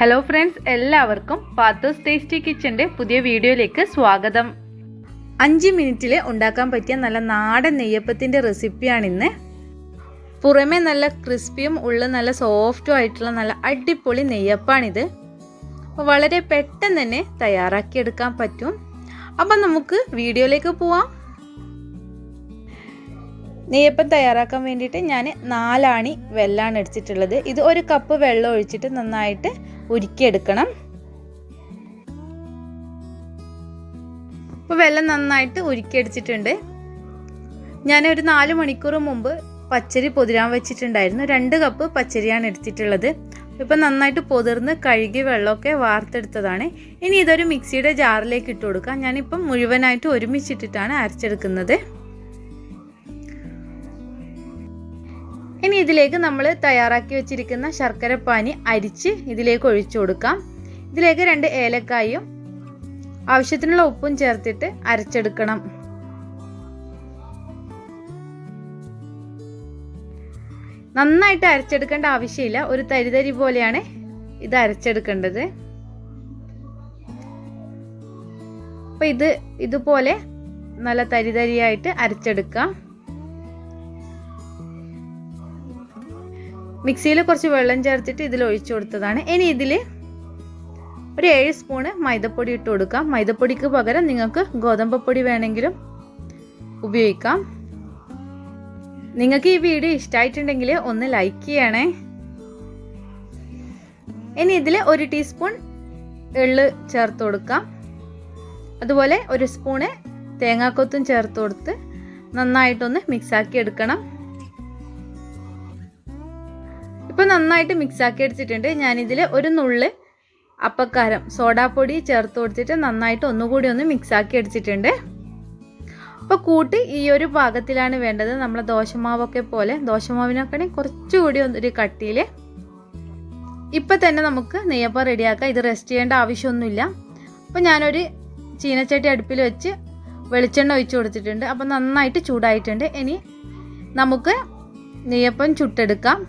Hello friends, എല്ലാവർക്കും Pathu's tasty കിച്ചൻ്റെ പുതിയ വീഡിയോയിലേക്ക് സ്വാഗതം. 5 മിനിറ്റിൽ ഉണ്ടാക്കാൻ പറ്റിയ നല്ല നാടൻ നെയ്യപ്പത്തിൻ്റെ റെസിപ്പിയാണിന്ന്. പുറമേ നല്ല ക്രിസ്പിയും ഉള്ളിൽ നല്ല സോഫ്റ്റും ആയിട്ടുള്ള നല്ല അടിപൊളി നെയ്യപ്പാണിത്. അപ്പോൾ വളരെ പെട്ടെന്ന് തന്നെ തയ്യാറാക്കിയെടുക്കാൻ പറ്റും. അപ്പം നമുക്ക് വീഡിയോയിലേക്ക് പോവാം. നെയ്യപ്പം തയ്യാറാക്കാൻ വേണ്ടിയിട്ട് ഞാൻ 4 ആണി വെല്ലമാണ് എടുത്തിട്ടുള്ളത്. ഇത് 1 കപ്പ് വെള്ളം ഒഴിച്ചിട്ട് നന്നായിട്ട് ഉരുക്കിയെടുക്കണം. ഇപ്പോൾ വെള്ളം നന്നായിട്ട് ഉരുക്കിയെടുത്തിട്ടുണ്ട്. ഞാനൊരു 4 മണിക്കൂർ മുമ്പ് പച്ചരി പൊതിരാൻ വെച്ചിട്ടുണ്ടായിരുന്നു. 2 കപ്പ് പച്ചരിയാണ് എടുത്തിട്ടുള്ളത്. ഇപ്പം നന്നായിട്ട് പൊതിർന്ന് കഴുകി വെള്ളമൊക്കെ വാർത്തെടുത്തതാണ്. ഇനി ഇതൊരു മിക്സിയുടെ ജാറിലേക്ക് ഇട്ട് കൊടുക്കാം. ഞാനിപ്പം മുഴുവനായിട്ട് ഒരുമിച്ചിട്ടിട്ടാണ് അരച്ചെടുക്കുന്നത്. ഇനി ഇതിലേക്ക് നമ്മൾ തയ്യാറാക്കി വെച്ചിരിക്കുന്ന ശർക്കരപ്പാനി അരിച്ച് ഇതിലേക്ക് ഒഴിച്ചു കൊടുക്കാം. ഇതിലേക്ക് 2 ഏലക്കായും ആവശ്യത്തിനുള്ള ഉപ്പും ചേർത്തിട്ട് അരച്ചെടുക്കണം. നന്നായിട്ട് അരച്ചെടുക്കേണ്ട ആവശ്യമില്ല, ഒരു തരിതരി പോലെയാണ് ഇത് അരച്ചെടുക്കേണ്ടത്. അപ്പോൾ ഇതുപോലെ നല്ല തരിതരിയായിട്ട് അരച്ചെടുക്കാം. മിക്സിയിൽ കുറച്ച് വെള്ളം ചേർത്തിട്ട് ഇതിൽ ഒഴിച്ചു കൊടുത്തതാണ്. ഇനി ഇതിൽ ഒരു 7 സ്പൂണ് മൈദപ്പൊടി ഇട്ട് കൊടുക്കാം. മൈദപ്പൊടിക്ക് പകരം നിങ്ങൾക്ക് ഗോതമ്പ് പൊടി വേണമെങ്കിലും ഉപയോഗിക്കാം. നിങ്ങൾക്ക് ഈ വീഡിയോ ഇഷ്ടമായിട്ടുണ്ടെങ്കിൽ ഒന്ന് ലൈക്ക് ചെയ്യണേ. ഇനി ഇതിൽ 1 ടീസ്പൂൺ എള്ള് ചേർത്ത് കൊടുക്കാം. അതുപോലെ 1 സ്പൂണ് തേങ്ങാക്കൊത്തും ചേർത്ത് കൊടുത്ത് നന്നായിട്ടൊന്ന് മിക്സാക്കി എടുക്കണം. ഇപ്പോൾ നന്നായിട്ട് മിക്സാക്കി എടുത്തിട്ടുണ്ട്. ഞാനിതിൽ 1 നുള്ള് അപ്പക്കാരം സോഡാപ്പൊടി ചേർത്ത് കൊടുത്തിട്ട് നന്നായിട്ട് ഒന്നുകൂടി ഒന്ന് മിക്സാക്കി എടുത്തിട്ടുണ്ട്. അപ്പോൾ കൂട്ട് ഈ ഒരു പാകത്തിലാണ് വേണ്ടത്. നമ്മളെ ദോശമാവൊക്കെ പോലെ, ദോശമാവിനൊക്കെ കുറച്ചുകൂടി ഒരു കട്ടിയിൽ. ഇപ്പം തന്നെ നമുക്ക് നെയ്യപ്പം റെഡിയാക്കാം. ഇത് റെസ്റ്റ് ചെയ്യേണ്ട ആവശ്യമൊന്നുമില്ല. അപ്പോൾ ഞാനൊരു ചീനച്ചട്ടി അടുപ്പിൽ വെച്ച് വെളിച്ചെണ്ണ ഒഴിച്ച് കൊടുത്തിട്ടുണ്ട്. അപ്പോൾ നന്നായിട്ട് ചൂടായിട്ടുണ്ട്. ഇനി നമുക്ക് നെയ്യപ്പം ചുട്ടെടുക്കാം.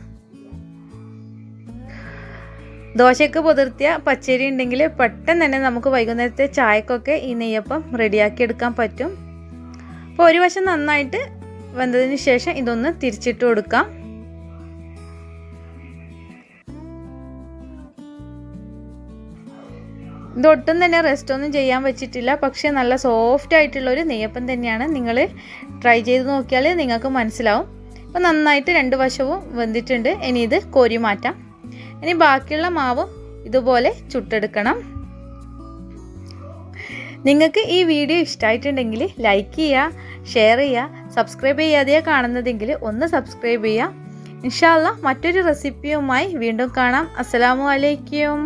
ദോശയ്ക്ക് പൊതിർത്തിയ പച്ചരി ഉണ്ടെങ്കിൽ പെട്ടെന്ന് തന്നെ നമുക്ക് വൈകുന്നേരത്തെ ചായക്കൊക്കെ ഈ നെയ്യപ്പം റെഡിയാക്കി എടുക്കാൻ പറ്റും. അപ്പോൾ ഒരു വശം നന്നായിട്ട് വെന്തതിന് ശേഷം ഇതൊന്ന് തിരിച്ചിട്ട് കൊടുക്കാം. ഇതൊട്ടും തന്നെ റെസ്റ്റ് ഒന്നും ചെയ്യാൻ വെച്ചിട്ടില്ല. പക്ഷേ നല്ല സോഫ്റ്റ് ആയിട്ടുള്ളൊരു നെയ്യപ്പം തന്നെയാണ്. നിങ്ങൾ ട്രൈ ചെയ്ത് നോക്കിയാൽ നിങ്ങൾക്ക് മനസ്സിലാവും. അപ്പോൾ നന്നായിട്ട് 2 വശവും വെന്തിട്ടുണ്ട്. ഇനി ഇത് കോരി മാറ്റാം. ഇനി ബാക്കിയുള്ള മാവും ഇതുപോലെ ചുട്ടെടുക്കണം. നിങ്ങൾക്ക് ഈ വീഡിയോ ഇഷ്ടമായിട്ടുണ്ടെങ്കിൽ ലൈക്ക് ചെയ്യുക, ഷെയർ ചെയ്യുക. സബ്സ്ക്രൈബ് ചെയ്യാതെയാണ് കാണുന്നതെങ്കിൽ ഒന്ന് സബ്സ്ക്രൈബ് ചെയ്യുക. ഇൻഷാ അല്ലാഹ് മറ്റൊരു റെസിപ്പിയുമായി വീണ്ടും കാണാം. അസ്സലാമു അലൈക്കും.